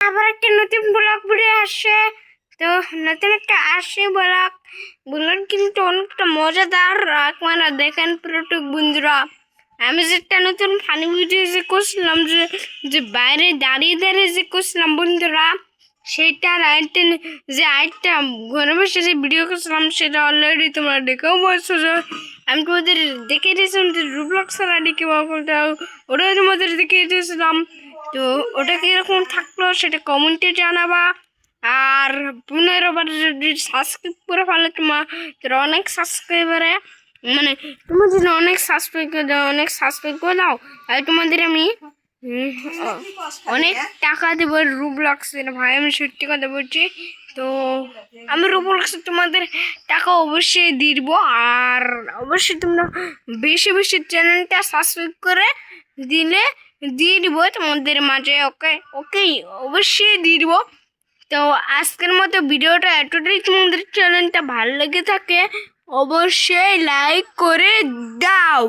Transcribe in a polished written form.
আবার একটা নতুন ব্লগ ভিডিও আসছে। তো নতুন একটা আসে ব্লগ ব্লগ কিন্তু অনেকটা মজাদার। আপনারা দেখেন প্রত্যেক বন্ধুরা। আমি যেটা নতুন ফানি ভিডিও যে করছিলাম, যে বাইরে দাঁড়িয়ে দাঁড়িয়ে যে করছিলাম বন্ধুরা, সেটার আরেকটা যে আরেকটা ঘরে বসে যে ভিডিও করছিলাম, সেটা অলরেডি তোমরা দেখেও বলছো যে আমি তোমাদের দেখে দিয়েছিলাম যে রুবলক্সের আইডি কীভাবে করতে হবে, ওটাও তোমাদের দেখিয়ে দিয়েছিলাম। তো ওটা কীরকম থাকলো সেটা কমেন্টে জানাবা। আর 15বার যদি সাবস্ক্রাইব করে ফেলে তোমার অনেক সাবস্ক্রাইবারে, মানে তোমার যদি অনেক সাবস্ক্রাইব করে দাও, তাহলে তোমাদের আমি অনেক টাকা দেবো রুবলক্সের। ভাই আমি সত্যি কথা বলছি। তো আমি রুবলক্সে তোমাদের টাকা অবশ্যই দিব। আর অবশ্যই তোমরা বেশি বেশি চ্যানেলটা সাবস্ক্রাইব করে দিয়ে দিব তোমাদের মাঝে। ওকে ওকে অবশ্যই দিয়ে দিব। তো আজকের মতো ভিডিওটা এতটাই। তোমাদের চ্যানেলটা ভালো লেগে থাকে অবশ্যই লাইক করে দাও।